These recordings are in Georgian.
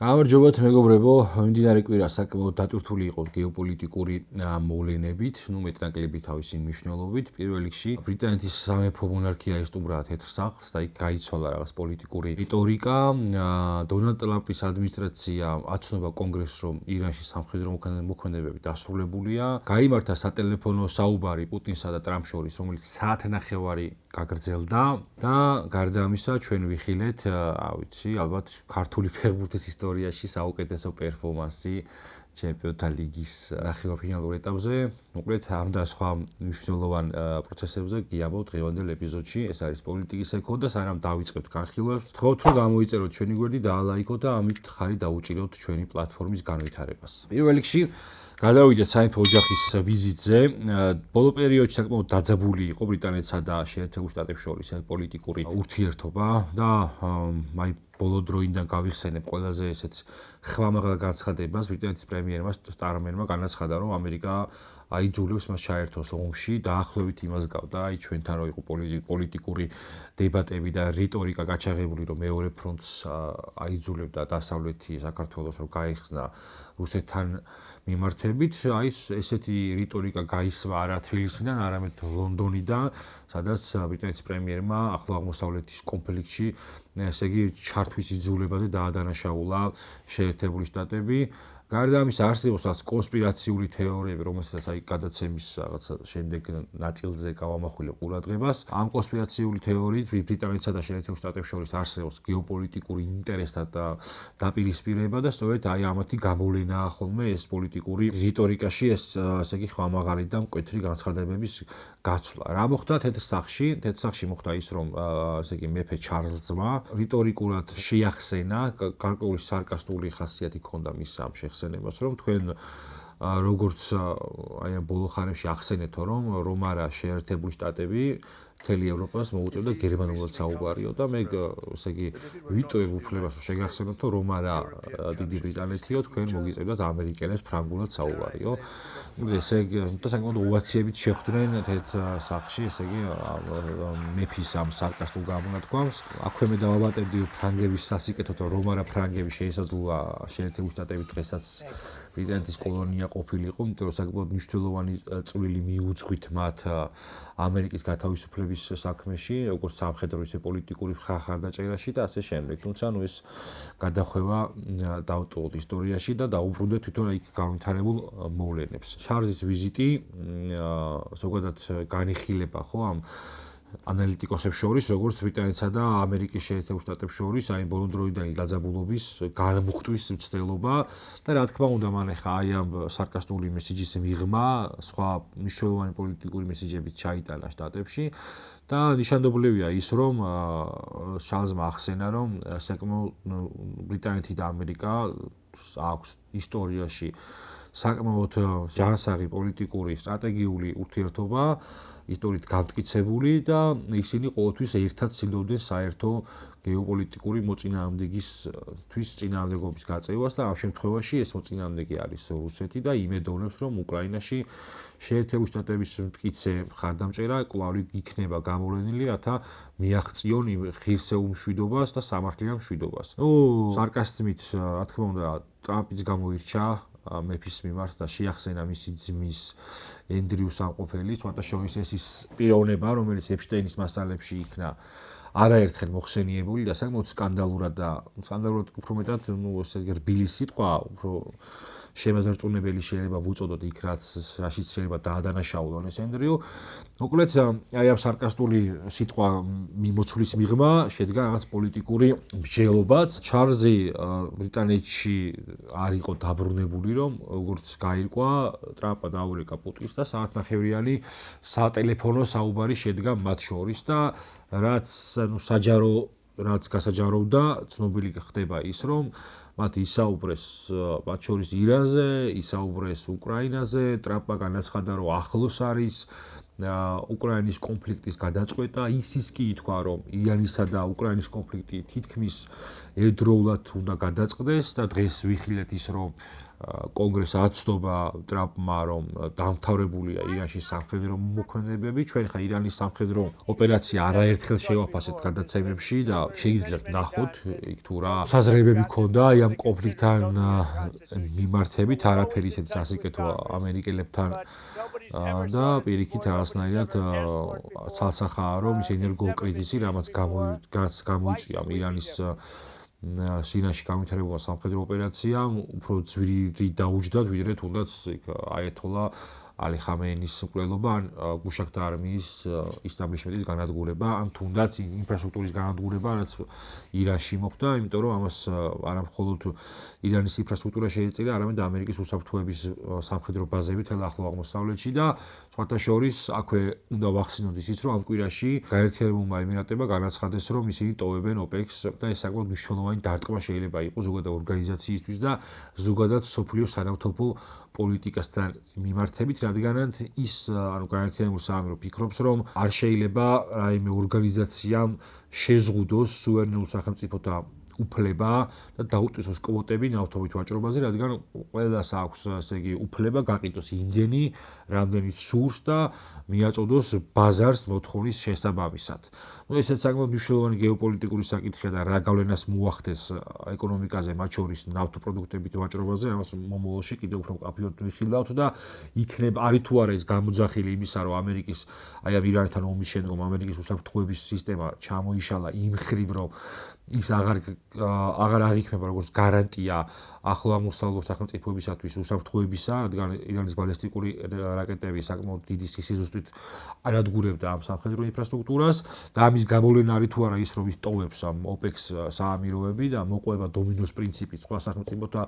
გამარჯობათ მეგობრებო, მიმდინარე კვირა საკმაოდ დატვირთული იყო გეოპოლიტიკური მოვლენებით, მეტ-ნაკლები თავისი მნიშვნელობით. პირველ რიგში ბრიტანეთის სამეფო მონარქია ესტუმრა თეთრ სახლს და იქ გაიცვალა რაღაც პოლიტიკური რიტორიკა. დონალდ ტრამპის ადმინისტრაცია აცნობა კონგრესს, რომ ირანში სამხედრო მოქმედებები დასრულებულია. გაიმართა სატელეფონო საუბარი პუტინსა და ტრამპს შორის, რომელიც საათნახევარი გაგრძელდა და გარდა ამისა ჩვენ ვიხილეთ, ალბათ ქართული ფეხბურთის ისტორიაში საუკეთესო პერფორმანსი ჩემპიონთა ლიგის ნახევარფინალურ ეტაპზე. მოკლედ ამ და სხვა მნიშვნელოვან პროცესებზე გიამბობთ დღევანდელ ეპიზოდში. ეს არის პოლიტიკის ეკო და სანამ დავიწყებთ განხილვებს, ვთხოვთ რომ გამოიწეროთ ჩვენი გვერდი და ალაიქოთ და ამით ხარი დაუჭიროთ ჩვენი პლატფორმის განვითარებას. პირველ რიგში გადავიდეთ სამეფო ოჯახის ვიზიტზე. ბოლო პერიოდში საკმაოდ დაძაბული იყო ბრიტანეთსა და შეერთებულ შტატებს შორის პოლიტიკური ურთიერთობა და აი ბოლო დროიდან გავიხსენებ ყველაზე ესეთ ხვამაღალ განცხადებას ბრიტანეთის პრემიერმა სტარმერმა განაცხადა, რომ ამერიკა აიძულებს მას ჩაერთოს ომში, დაახლოებით იმას გავდა, ჩვენთან რო იყო პოლიტიკური დებატები და რიტორიკა გაჩაღებული, რომ მეორე ფრონტს აიძულებდა დასავლეთი საქართველოს რომ გაიხსნა რუსეთთან მიმართებით. ესეთი რიტორიკა გაისვა არა თბილისიდან, არამედ ლონდონიდან, სადაც ბრიტანეთის პრემიერმა ახლო აღმოსავლეთის კონფლიქტში, ესე იგი, ჩართვის იძულებაზე დაადანაშაულა შეერთებული შტატები. გარდა ამისა არსებობს რაღაც კონსპირაციული თეორიები, რომელსაც გადაცემის რაღაცა შემდეგ ნაწილზე გავამახვილებ ყურადღებას. ამ კონსპირაციული თეორიით ბრიტანეთსა და შეერთებულ შტატებს შორის არსებობს გეოპოლიტიკური ინტერესთა და დაპირისპირება და სწორედ ამათი გამოვლენაა ხოლმე ეს პოლიტიკური რიტორიკაში, ესე იგი ხვამაღალი და მკვეთრი განცხადებების გაცვლა. რა მოხდა თეთრ სახლში? თეთრ სახლში მოხდა ის, რომ ესე იგი მეფე ჩარლზმა რიტორიკულად შეახსენა, გარკვეული სარკასტული ხასიათი ჰქონდა მის ამ შეხსენებას, რომ თქვენ როგორც აი ამ ბოლო ხანებში ახსენეთო, რომ რომ არა შეერთებული შტატები მთელი ევროპას მოუწევდა გერმანულად საუბარიო და მე ესე იგი ვიტოვებ უფლებას რომ შეგახსენოთ, რომ არა დიდი ბრიტანეთიო, თქვენ მოგიწევდათ ამერიკელებს ფრანგულად საუბარიო. ესე იგი საკმაოდ ოვაციებით შეხვდნენ თეთრ სახლში, ესე იგი მეფის ამ სარკასტულ გამონათქვამს. აქვე მე დავაბატებდი ფრანგების სასიკეთოდ, რომ არა ფრანგები შეესაძლოა შეერთებული შტატები დღესაც ბრიტანეთის კოლონია ყოფილიყო, იმიტომ რომ საკმაოდ მნიშვნელოვანი წვლილი მიუძღვით მათ ამერიკის გათავისუფლების საქმეში, როგორც სამხედრო, ისე პოლიტიკური მხარდაჭერაში და ასე შემდეგ. თუმცა ეს გადახვევა დავტოვოთ ისტორიაში და დაუბრუნდეთ თვითონ იქ განვითარებულ მოვლენებს. ჩარლზის ვიზიტი ზოგადად განიხილება ხო ამ ანალიტიკოსებს შორის, როგორც ბრიტანეთსა და ამერიკის შეერთებულ შტატებს შორის, აი ბოლო დროიდანი დაძაბულობის განმუხტვის მცდელობა და რა თქმა უნდა, მან ახლა აი ამ სარკასტული მესიჯის მიღმა, სხვა მნიშვნელოვანი პოლიტიკური მესიჯებით ჩაიტანა შტატებში და ნიშანდობლივია ის, რომ ჩარლზმა ახსენა, რომ საკმაოდ ბრიტანეთი და ამერიკა აქვს ისტორიაში საკმაოდ ჯანსაღი პოლიტიკური სტრატეგიული ურთიერთობა, ისტორიით გამტკიცებული და ისინი ყოველთვის ერთად ცდილობდნენ საერთო გეოპოლიტიკური მოწინააღმდეგისთვის წინააღმდეგობის გაწევას და ამ შემთხვევაში ეს მოწინააღმდეგე არის რუსეთი და იმედოვნებს, რომ უკრაინაში შეერთებული შტატების მტკიცე მხარდამჭერა კვლავ იქნება გამოვლენილი, რათა მიაღწიონ იმ ღირსეულ მშვიდობას და სამართლიან მშვიდობას. სარკასმით, რა თქმა უნდა, ტრამპიც გამოირჩა მეფის მიმართ და შეახსენა მისი ძმის ენდრიუს ამყოფელი, ცოტა შორის ეს ის პიროვნება, რომელიც ეპშტეინის მასალებში იქნა არაერთხელ მოხსენიებული და საკმაოდ სკანდალურად უფრო მეტად, ესე იგი რბილი სიტყვა, უფრო შემაძარწმუნებელი შეიძლება ვუწოდოთ იქ, რაშიც შეიძლება დაადანაშაულონ ეს ენდრიუ. მოკლედ, აი ამ სარკასტული სიტყვა მიმოცვლის მიღმა შედგა რაღაც პოლიტიკური მსჯელობაც. ჩარლზი ბრიტანეთში არ იყო დაბრუნებული, რომ როგორც გაირკვა, ტრამპმა დაურეკა პუტინს და საათნახევრიანი სატელეფონო საუბარი შედგა მათ შორის და რაც გასაჯაროვდა, ცნობილი ხდება ის, რომ მათ ისაუბრეს მათ შორის ირანზე, ისაუბრეს უკრაინაზე, ტრამპმა განაცხადა, რომ ახლოს არის უკრაინის კონფლიქტის გადაწყვეტა, ისიც კი ითქვა, რომ ირანისა და უკრაინის კონფლიქტი თითქმის ერთდროულად უნდა გადაწყდეს და დღეს ვიხილეთ ის, რომ კონგრესს აცნობა ტრამპმა, რომ დამთავრებულია ირანში სამხედრო მოქმედებები. ჩვენ ხა ირანის სამხედრო ოპერაცია არაერთხელ შევაფასეთ გადაცემებში და შეგიძლიათ ნახოთ იქ თუ რა საზრებები ქონდა აი ამ კონფლიქტთან მიმართებით, არაფერი ისეთი სასიკეთო ამერიკელებთან და პირიქით რაღაცნაირად ცალსახაა, რომ ის ენერგოკრიზისი, რამაც გამოიწვია ირანის სირიაში განვითარებულმა სამხედრო ოპერაციამ, უფრო ძვირი დაუჯდათ, ვიდრე თუნდაც აიათოლა ალი ხამეინის მკვლელობა ან გუშაქთა არმიის ისტაბლიშმენტის განადგურება, ან თუნდაც ინფრასტრუქტურის განადგურება, რაც ირანში მოხდა, იმიტომ რომ ამას არა მხოლოდ ირანის ინფრასტრუქტურა შეეწირა, არამედ ამერიკის უსაფრთხოების სამხედრო ბაზები თელ ახლო აღმოსავლეთში და სხვათა შორის აქვე უნდა ვახსენოთ ისიც, რომ ამ კვირაში გაერთიანებულმა ემირატებმა განაცხადეს, რომ ისინი ტოვებენ ოპექს და ეს საკმაოდ მნიშვნელოვანი დარტყმა შეიძლება იყოს ზოგადად ორგანიზაციისთვის და ზოგადად სოფლიო სანავთობო პოლიტიკასთან მიმართებით, რადგანაც ის გაერთიანებულ საამირო ფიქრობს, რომ არ შეიძლება რაიმე ორგანიზაციამ შეზღუდოს სუვერენულ სახელმწიფოთა უფლება და დაუწესოს კვოტები ნავთობით ვაჭრობაზე, რადგან ყველას აქვს ესე იგი უფლება გაყიდოს იმდენი, რამდენიც სურს და მიაწოდოს ბაზარს მოთხოვნის შესაბამისად. ესეც საკმაოდ მნიშვნელოვანი გეოპოლიტიკური საკითხია და რა გავლენას მოახდენს ეკონომიკაზე, მათ შორის ნავთობპროდუქტებით ვაჭრობაზე, ამას მომავალში კიდევ უფრო მკაფიოდ ვიხილავთ და იქნება არის თუ არა ეს გამოძახილი იმისა, რომ ამერიკის აი ამ ირანთან ომის შემდგომ ამერიკის უსაფრთხოების სისტემა ჩამოიშალა იმ ხრივ, რომ ის აღარ აღიქმება როგორც გარანტია ახლო აღმოსავლეთის სახელმწიფოებისათვის უსაფრთხოებისა, რადგან ირანის ბალისტიკური რაკეტები საკმაოდ დიდი სიზუსტით ანადგურებდა ამ სამხედრო ინფრასტრუქტურას და ამის გამოვლენა არის თუ არა ის, რომ ის ტოვებს ამ ოპექს საამიროები და მოყვება დომინოს პრინციპით სხვა სახელმწიფოთა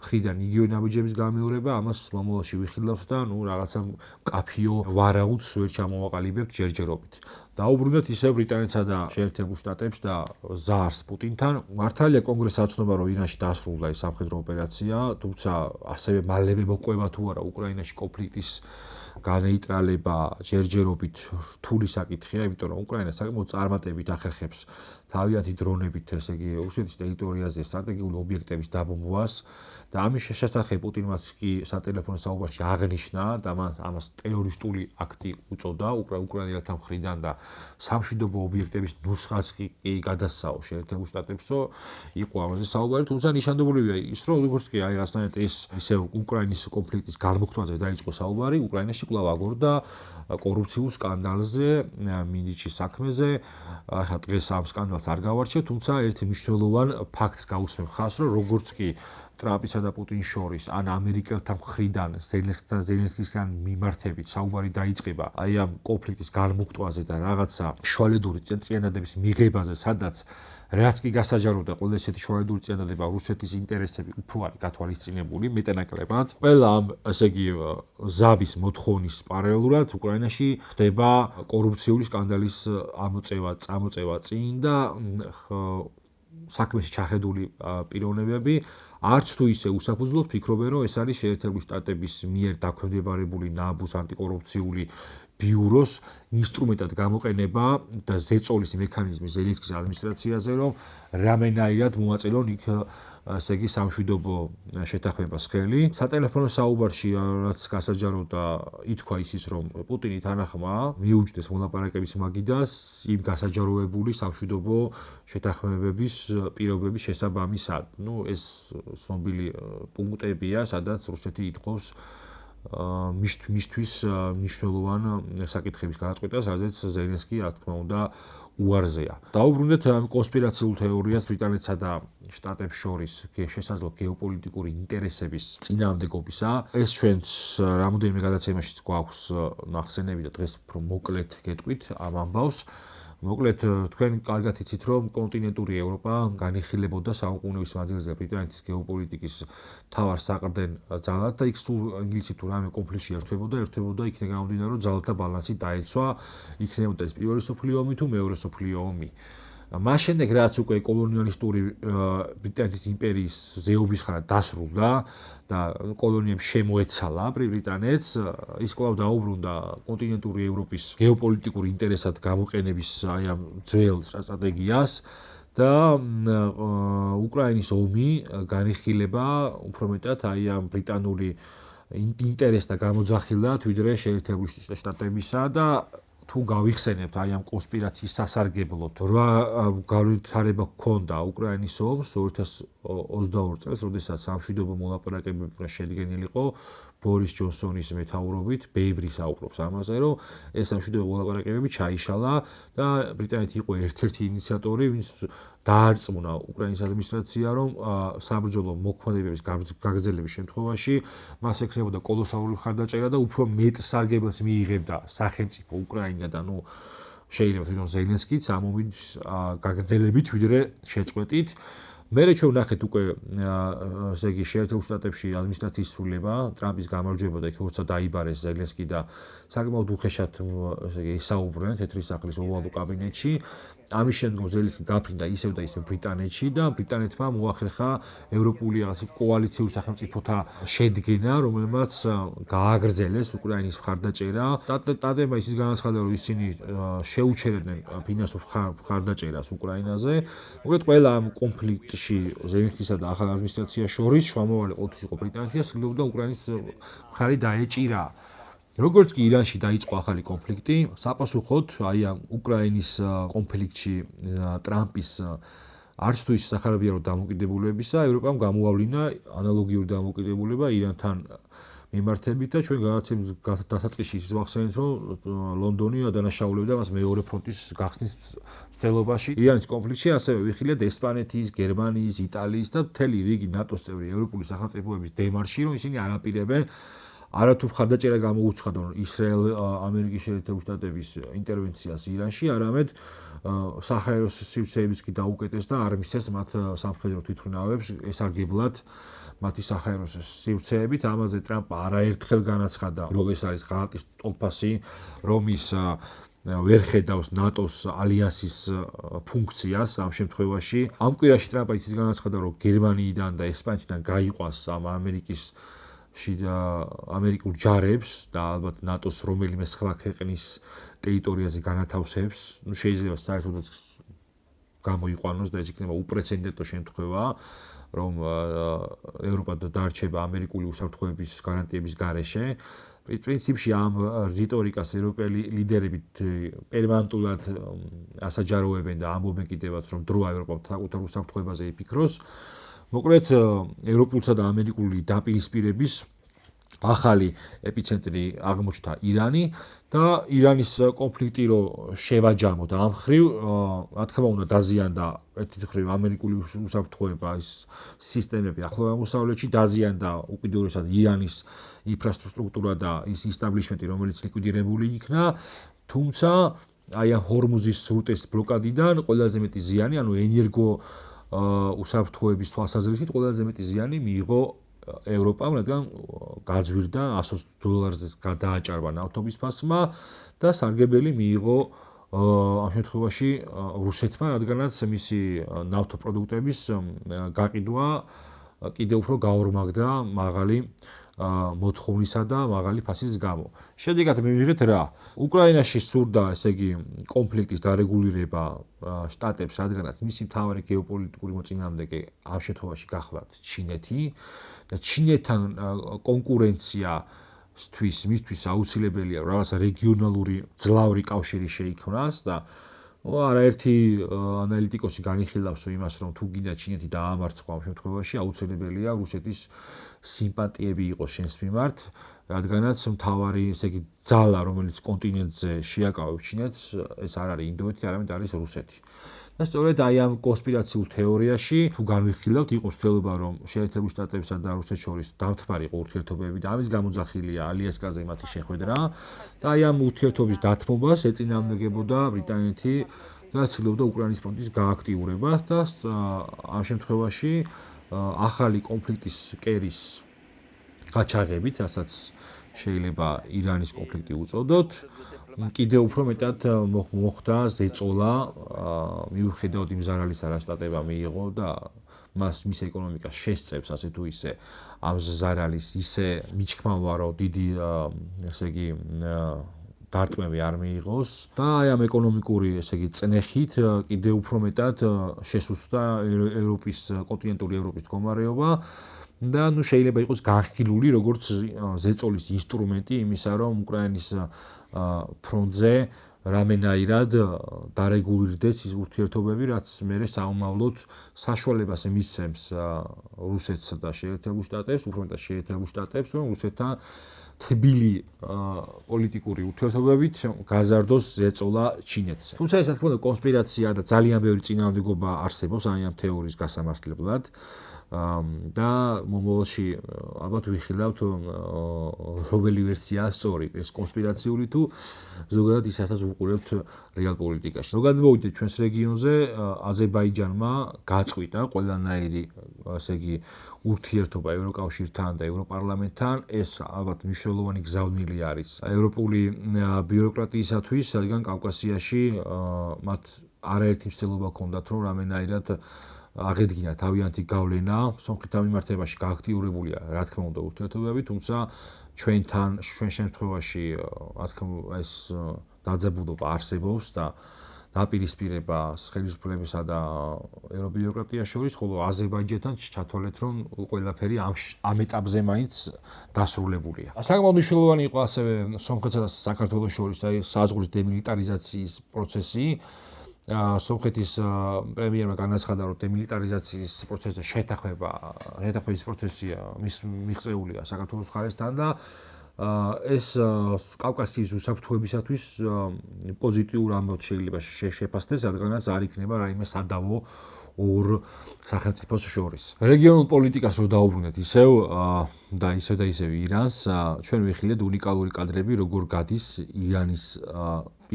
მხრიდან იგივე ნაბიჯების გამეორება, ამას მომავალში ვიხილავთ და რაღაცა მკაფიო ვარაუდს ვერ ჩამოვაყალიბებთ ჯერჯერობით. დაუბრუნდეთ ისევ ბრიტანეთსა და შეერთებულ შტატებს და ზაარს პუტინთან. მართალია კონგრესს აცნობა, რომ ირანში დასრულდა ეს სამხედრო ოპერაცია, თუმცა ასევე მალევე მოყვება თუ არა უკრაინაში კონფლიქტის განეიტრალება ჯერჯერობით რთული საკითხია, იმიტომ რომ უკრაინა საკმაოდ წარმატებით ახერხებს თავიანთი დრონებით, ესე იგი, რუსეთის ტერიტორიაზე სტრატეგიული ობიექტების დაბომბვას და ამის შესახებ პუტინმაც კი სატელეფონო საუბარში აღნიშნა და ამას ტერორისტული აქტი უწოდა უკრაინელთა მხრიდან და სამშვიდობო ობიექტების ნუსხაც კი გადასცაო შეერთებულ შტატებსო, იყო ამაზე საუბარი, თუმცა ნიშანდობლივია ის, რომ როგორც კი აი რაღაცნაირად ეს ისევ უკრაინის კონფლიქტის განმოხტვაზე დაიწყო საუბარი, უკრაინაში კვლავ აგორდა კორუფციულ სკანდალზე, მინიჩის საქმეზე, ახლა დღეს ამ სკანდალს არ გავარჩევ, თუმცა ერთი მნიშვნელოვან ფაქტს გაუსმენ ხაზს, რომ როგორც კი ტრამპისა და პუტინის შორის ან ამერიკელთა მხრიდან ზელენსკისთან მიმართებით საუბარი დაიწყება აი ამ კონფლიქტის განმოხტვაზე და რაღაცა შუალედური წინადადების მიღებაზე, სადაც რაც კი გასაჯაროდა ყველა ესეთი შუალედური წინადადება რუსეთის ინტერესები უფრო არის გათვალისწინებული მეტანაკლებად. ყველა ამ ესე იგი ზავის მოთხოვნის პარალელურად უკრაინაში ხდება კორუფციული სკანდალის წამოწევა წინ და საქმეში ჩახედული პიროვნებები არც თუ ისე უსაფუძვლოდ ფიქრობენ, რომ ეს არის შეერთებული შტატების მიერ დაქვემდებარებული ნაბუს ანტიკორუფციული ბიუროს ინსტრუმენტად გამოყენება და ზეწოლის მექანიზმი ზელენსკის ადმინისტრაციაზე, რომ რამენაირად მოაწილონ იქ ასე იგი სამშვიდობო შეთანხმებას ხელი. სატელეფონო საუბარში რაც გასაჯაროდა ითქვა ისიც, რომ პუტინი თანახმა მიუჯდეს მოლაპარაკების მაგიდას იმ გასაჯაროებული სამშვიდობო შეთანხმებების პირობების შესაბამისად. ეს ცნობილი პუნქტებია, სადაც რუსეთი ითხოვს მისთვის მნიშვნელოვან საკითხების გადაწყვეტას, რაზეც ზელენსკი, რა თქმა უნდა, უარზეა. დაუბრუნდეთ ამ კონსპირაციულ თეორიას ბრიტანეთსა და შტატებს შორის შესაძლო გეოპოლიტიკური ინტერესების წინააღმდეგობისა. ეს ჩვენს რამოდენიმე გადაცემაშიც გვაქვს ნახსენები და დღეს უფრო მოკლედ გეტყვით ამ ამბავს. მოკლედ თქვენ კარგად იცით, რომ კონტინენტური ევროპა განიხილებოდა საუკუნეების მანძილზე ბრიტანეთის გეოპოლიტიკის მთავარ საყრდენ ძალად და იქ სულ ინგლისი თუ რამე კონფლიქტში ერთვებოდა, იქნება გამომდინარე, რომ ძალათა ბალანსი დაეცვა, იქნებოდა ეს პირველი მსოფლიო ომი თუ მეორე მსოფლიო ომი. მას შემდეგ რაც უკვე კოლონიალისტური ბრიტანეთის იმპერიის ზეობის ხანა დასრულდა და კოლონიებს შემოეცალა ბრიტანეთს, ის კვლავ დაუბრუნდა კონტინენტური ევროპის გეოპოლიტიკური ინტერესად გამოყენების აი ამ ძველ სტრატეგიას და უკრაინის ომი განიხილება უფრო მეტად აი ამ ბრიტანული ინტერესთა გამოძახილად, ვიდრე შეერთებული შტატებისა და თუ გავიხსენებთ აი ამ კონსპირაციის სასარგებლოდ, რა განვითარება ჰქონდა უკრაინის ომს 2022 წელს, როდესაც სამშვიდობო მოლაპარაკებები შედგენილიყო ბორის ჯონსონის მეთაურობით, ბევრი საუბრობს ამაზე, რომ ეს სამშვიდობო მოლაპარაკებები ჩაიშალა და ბრიტანეთი იყო ერთ-ერთი ინიციატორი, ვინც დაარწმუნა უკრაინის ადმინისტრაცია, რომ საბრძოლო მოქმედებების გაგრძელების შემთხვევაში მას ექნებოდა კოლოსალური მხარდაჭერა და უფრო მეტ სარგებელს მიიღებდა სახელმწიფო უკრაინა და შეიძლება თვითონ ზელენსკიც ამ ომის გაგრძელებით, ვიდრე შეწყვეტით. მერე ჩვენ ვნახეთ უკვე ესე იგი შეერთებულ შტატებში ადმინისტრაციის სრულება, ტრამპის გამარჯვება და იქ როცა დაიბარეს ზელენსკი და საკმაოდ უხეშად ესე იგი ისაუბრნენ თეთრი სახლის ოვალურ კაბინეტში. ამის შემდგომ ზელენსკი გაფრინდა ისევ და ისევ ბრიტანეთში და ბრიტანეთმა მოახერხა ევროპული კოალიციური სახელმწიფოთა შედგენა, რომელმაც გააგრძელეს უკრაინის მხარდაჭერა. ტატებმა ისიც განაცხადა, რომ ისინი შეუჩერებდნენ ფინანსურ მხარდაჭერას უკრაინაზე. მოკლედ ყველა ამ კონფლიქტში ზელენსკისა და ახალ ადმინისტრაციას შორის შუამავალი ყოველთვის იყო ბრიტანეთი და ცდილობდა უკრაინის მხარი დაეჭირა. როგორც კი ირანში დაიწყო ახალი კონფლიქტი, საპასუხოდ აი ამ უკრაინის კონფლიქტში ტრამპის არც თუ ის სახარებია რომ დამოკიდებულებისა, ევროპამ გამოავლინა ანალოგიური დამოკიდებულება ირანთან მიმართებით და ჩვენ დასაწყისში ის ვახსენეთ, რომ ლონდონი ადანაშაულებდა მას მეორე ფრონტის გახსნის ცდილობაში. ირანის კონფლიქტში ასევე ვიხილეთ ესპანეთის, გერმანიის, იტალიის და მთელი რიგი ნატოს წევრი ევროპული სახელმწიფოების დემარში, რომ ისინი არ აპირებენ არათუ მხარდაჭერა გამოუცხადონ ისრაელ ამერიკის შეერთებული შტატების ინტერვენციას ირანში, არამედ საჰაერო სივრცეების კი დაუკეტეს და არ მისცეს მათ სამხედრო თვითმფრინავებს ესარგებლად მათი საჰაერო სივრცეებით. ამაზე ტრამპმა არაერთხელ განაცხადა, რომ ეს არის ღალატის ტოლფასი, რომ ის ვერ ხედავს ნატოს ალიანსის ფუნქციას ამ შემთხვევაში. ამ კვირაში ტრამპმა ისიც განაცხადა, რომ გერმანიიდან და ესპანეთიდან გაიყვანს ამ ამერიკულ ჯარებს და ალბათ ნატოს რომელიმე სხვა ქვეყნის ტერიტორიაზე განათავსებს. შეიძლება საერთოდაც გამოიყვანოს და ეს იქნება უპრეცედენტო შემთხვევა, რომ ევროპა დარჩება ამერიკული უსაფრთხოების გარანტიების გარეშე. პრინციპში ამ რიტორიკას ევროპელი ლიდერები პერმანენტულად ასაჯაროებენ და ამბობენ კიდევაც, რომ დროა ევროპამ საკუთარ უსაფრთხოებაზე იფიქროს. მოკლედ ევროპულსა და ამერიკული დაპირისპირების ახალი ეპიცენტრი აღმოჩნდა ირანი და ირანის კონფლიქტი რო შევაჯამოთ ამ მხრივ, რა თქმა უნდა დაზიანდა ერთი მხრივ ამერიკული უსაფრთხოება ის სისტემები ახლო აღმოსავლეთში, დაზიანდა უკიდურესად ირანის ინფრასტრუქტურა და ის ისტაბლიშმენტი, რომელიც ლიკვიდირებული იქნა, თუმცა აი ამ ჰორმუზის სრუტის ბლოკადიდან ყველაზე მეტი ზიანი, ანუ ენერგო უსაფრთხოების თვალსაზრისით ყველაზე მეტი ზიანი მიიღო ევროპამ, რადგან გაძვირდა $100 გადააჭარბა ნავთობის ფასმა და სარგებელი მიიღო ამ შემთხვევაში რუსეთმა, რადგანაც მისი ნავთობპროდუქტების გაყიდვა კიდევ უფრო გაორმაგდა მაღალი მოთხოვნისა და მაღალი ფასის გამო. შედეგად მივიღეთ რა? უკრაინაში სურდა, ესე იგი, კონფლიქტის დარეგულირება შტატებს, რადგანაც მისი მთავარი გეოპოლიტიკური მოწინააღმდეგე ამ შემთხვევაში გახლავთ ჩინეთი და ჩინეთთან კონკურენცია მისთვის აუცილებელია რაღაცა რეგიონალური ძლავრი კავშირი შეიქმნას და არაერთი ანალიტიკოსი განიხილავს იმას, რომ თუ გინდა ჩინეთი დაამარცხო ამ შემთხვევაში, აუცილებელია რუსეთის სიმპათიები იყოს შენს მიმართ, რადგანაც მთავარი, ესე იგი, ძალა, რომელიც კონტინენტზე შეაკავებს ჩინეთს, ეს არ არის ინდოეთი, არამედ არის რუსეთი. და სწორედ აი ამ კონსპირაციულ თეორიაში თუ განვიხილავთ, იყო ცდილობა, რომ შეერთებულ შტატებსა და რუსეთს შორის დამთმარიყო ურთიერთობები და ამის გამოძახილია ალიასკაზე მათი შეხვედრა და აი ამ ურთიერთობის დათმობას ეწინააღმდეგებოდა ბრიტანეთი და ცდილობდა უკრაინის ფრონტის გააქტიურება და ამ შემთხვევაში ახალი კონფლიქტის კერის გაჩაღებით, რასაც შეიძლება ირანის კონფლიქტი უწოდოთ, კიდევ უფრო მეტად მოხდა ზეწოლა, მიუხედავად იმ ზარალისა, რაც შტატებმა მიიღო და მის ეკონომიკას შესწევს ასე თუ ისე ამ ზარალის ისე მიჩქმავა, რომ დიდი, ესე იგი, დარტყმები არ მიიღოს და აი ამ ეკონომიკური, ესე იგი, წნეხით კიდევ უფრო მეტად შესუსტდა ევროპის კონტინენტური ევროპის მდგომარეობა და შეიძლება იყოს განხილული როგორც ზეწოლის ინსტრუმენტი იმისა, რომ უკრაინის ფრონტზე რამენაირად დარეგულირდეს ის ურთიერთობები, რაც მერე საომავლოდ საშუალებას მისცემს რუსეთსა და შეერთებულ შტატებს, უფრო მეტად შეერთებულ შტატებს, რომ რუსეთთან თბილი პოლიტიკური ურთიერთობებით გაზარდოს ზეწოლა ჩინეთზე. თუმცა ეს რა თქმა უნდა კონსპირაცია და ძალიან ბევრი წინააღმდეგობა არსებობს ამ თეორიის გასამართლებლად. და მომავალში ალბათ ვიხილავთ რომელი ვერსიაა სწორი, ეს კონსპირაციული თუ ზოგადად ისაც ვუყურებთ რეალ პოლიტიკაში. ზოგადად მოვიდეთ ჩვენს რეგიონზე, აზერბაიჯანმა გაწყვიტა ყველანაირი, ასე იგი, ურთიერთობა ევროკავშირთან და ევროპარლამენტთან, ეს ალბათ მნიშვნელოვანი გზავნილი არის ევროპული ბიუროკრატიისათვის, რადგან კავკასიაში მათ არაერთი მცდელობა ჰქონდათ, რომ რამენაირად აღედგინა თავიანთი გავლენა სომხეთთან მიმართებაში გააქტიურებულია, რა თქმა უნდა, ურთიერთობები, თუმცა ჩვენ შემთხვევაში, რა თქმა უნდა, ეს დაძაბულობა არსებობს და დაპირისპირება ხელისუფლებისა და ევრობიუროკრატიას შორის, ხოლო აზერბაიჯანთან ჩათვალეთ, რომ ყველაფერი ამ ეტაპზე მაინც დასრულებულია. საკმაოდ მნიშვნელოვანი იყო ასევე სომხეთსა და საქართველოს შორის საზღვრის დემილიტარიზაციის პროცესი. სომხეთის პრემიერმა განაცხადა, რომ დემილიტარიზაციის პროცესზე შეთანხმების პროცესი მიღწეულია საქართველოს მხარესთან და ეს კავკასიის უსაფრთხოებისათვის პოზიტიურ ამბავთ შეიძლება შეფასდეს, რადგანაც არ იქნება რაიმე სადავო ორ სახელმწიფოს შორის. რეგიონულ პოლიტიკას რო დაუბრუნდეთ ისევ და ისევ ირანს, ჩვენ ვიხილეთ უნიკალური კადრები, როგორ გადის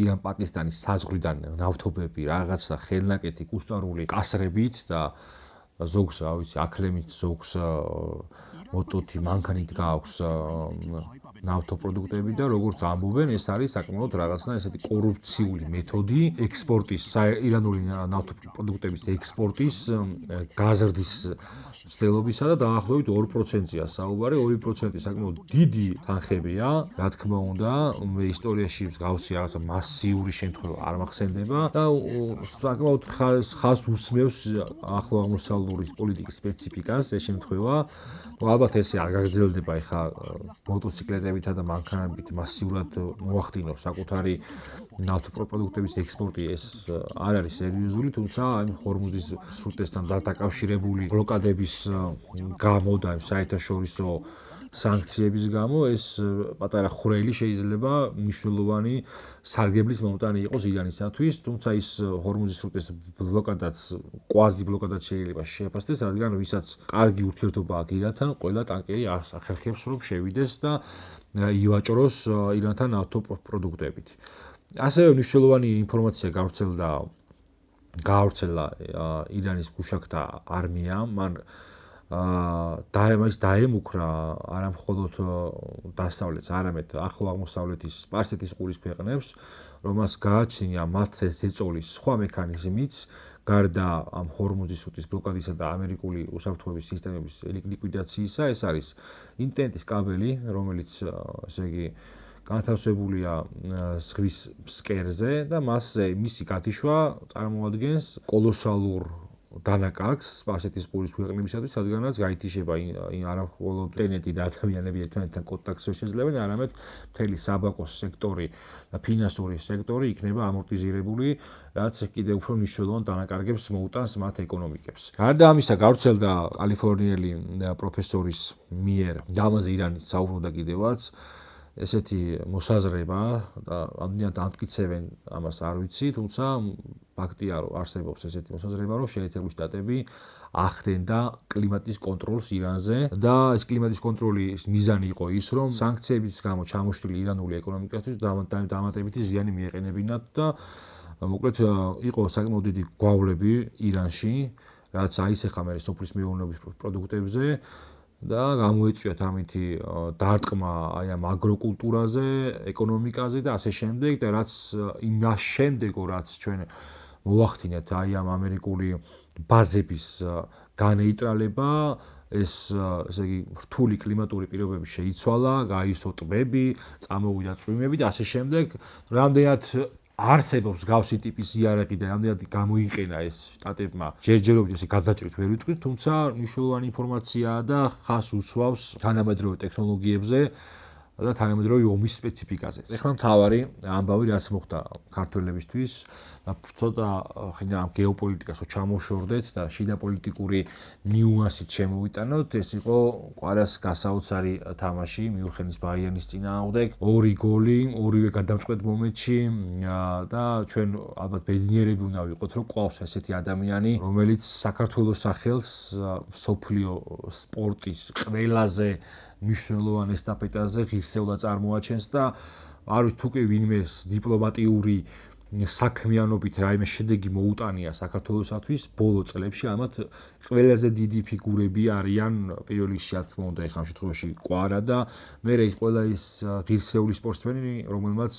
ირან-პაკისტანის საზღვრიდან ნავთობები, რაღაცა ხელნაკეთი კუსტარული კასრებით და ზოგს, რა ვიცი, აქლემით, ზოგს მოტოთი, მანქანით გააქვს ნავთობპროდუქტები და როგორც ამბობენ, ეს არის საკმაოდ რაღაცნა ესეთი კორუფციული მეთოდი ექსპორტის, ირანული ნავთობპროდუქტების ექსპორტის გაზრდის მცდელობისა და დაახლოებით 2%-ია საუბარი, 2% საკმაოდ დიდი თანხებია, რა თქმა უნდა, ისტორიაში მსგავსი რაღაცა მასიური შემთხვევა არ მახსენდება და საკმაოდ ხაზს უსმევს ახლო აღმოსავლური პოლიტიკის სპეციფიკას ეს შემთხვევა. ალბათ ესე არ გაგრძელდება ეხა მოტოციკლებითა და მანქანებით მასიურად მოახდინოს საკუთარი ნავთობპროდუქტების ექსპორტი, ეს არ არის სერიოზული, თუმცა აი ჰორმუზის სრუტესთან დაკავშირებული ბლოკადების გამო და საერთაშორისო სანქციების გამო ეს პატარა ხვრელი შეიძლება მნიშვნელოვანი სარგებლის მომტანი იყოს ირანისათვის, თუმცა ის ჰორმუზის სრუტეს ბლოკადაც, კვაზი ბლოკადაც შეიძლება შეფასდეს, რადგან ვისაც კარგი ურთიერთობა აქვს ირანთან, ყველა ტანკერი ახერხებს, რომ შევიდეს და ივაჭროს ირანთან ნავთობპროდუქტებით. ასევე მნიშვნელოვანი ინფორმაცია გაავრცელა ირანის გუშაქთა არმიამ, მან დაემუქრა არა მხოლოდ დასავლეთს, არამედ ახლო აღმოსავლეთის სპარსეთის ყურის ქვეყნებს, რომ მას გააჩნია მათ ზეწოლის სხვა მექანიზმიც, გარდა ამ ჰორმუზის სრუტის ბლოკადისა და ამერიკული უსაფრთხოების სისტემების ლიკვიდაციისა, ეს არის ინტენტის კაბელი, რომელიც, ესე იგი, განთავსებულია ზღვის ფსკერზე და მისი გათიშვა წარმოადგენს კოლოსალურ დანაკარგს სპარსეთის ყურის ქვეყნებისათვის, რადგანაც გაითიშება არა მხოლოდ ტენეტი და ადამიანები ერთმანეთთან კონტაქტს შეძლებენ, არამედ მთელი საბაკოს სექტორი და ფინანსური სექტორი იქნება ამორტიზირებული, რაც კიდევ უფრო მნიშვნელოვან დანაკარგებს მოუტანს მათ ეკონომიკებს. გარდა ამისა, გავრცელდა კალიფორნიელი პროფესორის მიერ და ამაზე ირანი საუბრობდა კიდევაც ესეთი მოსაზრება და ამდენად ამტკიცებენ ამას არ ვიცი, თუმცა ფაქტია, რომ არსებობს ესეთი მოსაზრება, რომ შეერთებული შტატები ახდენდა კლიმატის კონტროლს ირანზე და ეს კლიმატის კონტროლის მიზანი იყო ის, რომ სანქციების გამო ჩამოშლილი ირანული ეკონომიკისთვის დამატებითი ზიანი მიეყენებინათ და მოკლედ იყო საკმაოდ დიდი გვავლები ირანში, რაც აისახა მე სოფლის მეურნეობის პროდუქტებზე და გამოეწვიათ ამითი დარტყმა აი ამ აგროკულტურაზე, ეკონომიკაზე და ასე შემდეგ და რაც იმას შემდეგო რაც ჩვენ მოვახდინეთ აი ამ ამერიკული ბაზების განეიტრალება ეს ესე იგი რთული კლიმატური პირობები შეიცვალა, გაისო ტბები, წამოვიდა წვიმები და ასე შემდეგ. რამდენად არსებობს გავსი ტიპის იარაღი და რამდენად გამოიყენა ეს შტატებმა ჯერჯერობით ესე გადაჭრით ვერ ვიტყვით, თუმცა მნიშვნელოვანი ინფორმაციაა და ხას უსვავს თანამედროვე ტექნოლოგიებზე და თანამედროვე ომის სპეციფიკაზე. ეხლა მთავარი ამბავი რაც მოხდა ქართველებისთვის და ცოტა ხინა ამ გეოპოლიტიკას ჩამოშორდეთ და შიდა პოლიტიკური ნიუანსით შემოვიტანოთ. ეს იყო კვარას გასაოცარი თამაში მიუნხენის ბაიერნის წინააღმდეგ. 2 გოლი, ორივე გადამწყვეტ მომენტში და ჩვენ ალბათ ბედნიერები უნდა ვიყოთ, რომ ყავს ესეთი ადამიანი, რომელიც საქართველოს სახელს სოფლიო სპორტის ყველაზე მნიშვნელოვან ესტაფეტაზე ღირსეულად წარმოაჩენს და არ ვიცი თუ კი ვინმე დიპლომატიური საქმიანობით რაიმე შედეგი მოუტანია საქართველოსათვის ბოლო წლებში ამათ ყველაზე დიდი ფიგურები არიან პირველ რიგში რა თქმა უნდა ეხლა ამ შემთხვევაში კვარა და მე ის ყველა ის ღირსეული სპორტსმენი რომელმაც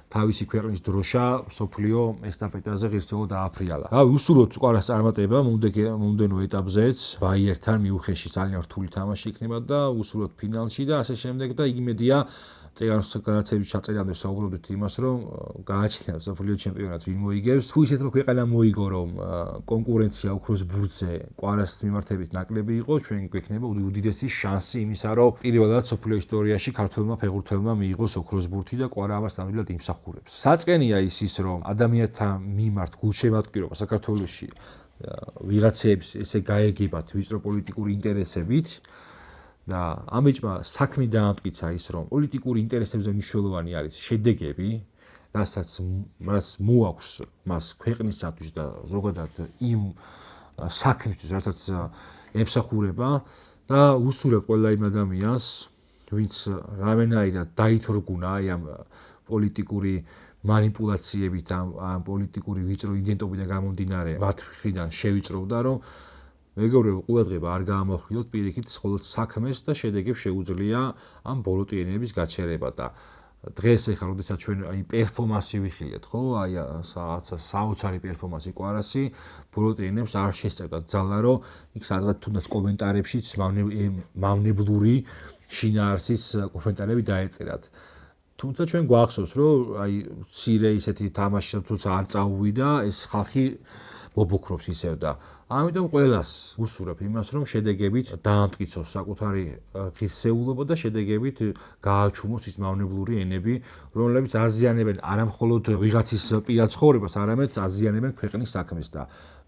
თავისი ქვეყნის დროშა სოფლიო ესტაფეტაზე ღირსეულად ააფრიალა. რავი, უსურვოთ კვარას წარმატება მომდენო ეტაპზეც, ბაიერთან მიუნხენში ძალიან რთული თამაში იქნება და უსურვოთ ფინალში და ასე შემდეგ და იგივედია განაცემის ჩაწერამდე საუბრობდით იმას, რომ გააჩნია სოფლიო ჩემპიონატს ვინ მოიგებს. თუ ისეთმა ქვეყანამ მოიგო, რომ კონკურენცია ოქროს ბურთზე კვარას მიმართებით ნაკლები იყო, ჩვენ გვექნება უდიდესი შანსი იმისა, რომ პირველად სოფლიო ისტორიაში ქართველმა ფეხბურთელმა მიიღოს ოქროს ბურთი და კვარა ამას ნამდვილად იმსახურებს. საწყენია ის რომ ადამიანთა მიმართ გულშემატკივრობა საქართველოში ვიღაცებს ესე გაეგებათ ვიწრო პოლიტიკური ინტერესებით და ამეჭმა საქმე დაამტკიცა ის რომ პოლიტიკური ინტერესებზე მნიშვნელოვანი არის შედეგები, რასაც მოაქვს მას ქვეყნისათვის და ზოგადად იმ საქმისთვის, რასაც ემსახურება და უსურვებ ყველა იმ ადამიანს, ვინც რამენაირად დაითორგუნა აი ამ პოლიტიკური манипуляციებით ამ პოლიტიკური ვიწრო იდენტობიდან გამომდინარე მათ მხრიდან შევიწროვდა რომ მეგობრებო ყურადღება არ გაამახვილოთ პირიქით მხოლოდ საქმეს და შედეგებს შეუძლია ამ ბოლოტიანების გაჩერება და დღეს ეხლა როდესაც ჩვენ აი პერფორმანსი ვიხილეთ ხო აი საოცარი პერფორმანსი კვარასი ბოლოტიანებს არ შესწევდათ ძალა რომ იქ სადღაც თუნდაც კომენტარებშიც მავნებლური შინაარსის კომენტარები დაეწერათ. თუმცა ჩვენ გვახსოვს რომ აი ცირე ისეთი თამაში თუცა არ წაუვიდა ეს ხალხი მობუქრობს ისევ და ამიტომ ყველას უსურვებ იმას რომ შედეგებით დაამტკიცოს საკუთარი ღირსეულობა და შედეგებით გააჩუმოს ის მავნებლური ენები რომლებიც აზიანებენ არა მხოლოდ ვიღაცის პირად ცხოვრებას არამედ აზიანებენ ქვეყნის საქმეს და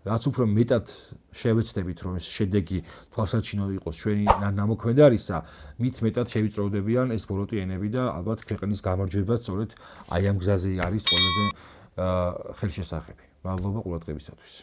რაც უფრო მეტად შევეცდებით რომ ეს შედეგი თვალსაჩინო იყოს ჩვენი ნამოქმედარისა მით მეტად შევიწროვდებიან ეს ბოლოტიანები და ალბათ ქვეყნის გამარჯვება სწორედ აი ამ გზაზე არის ყველაზე ხელშესახები. მადლობა ყურადღებისათვის.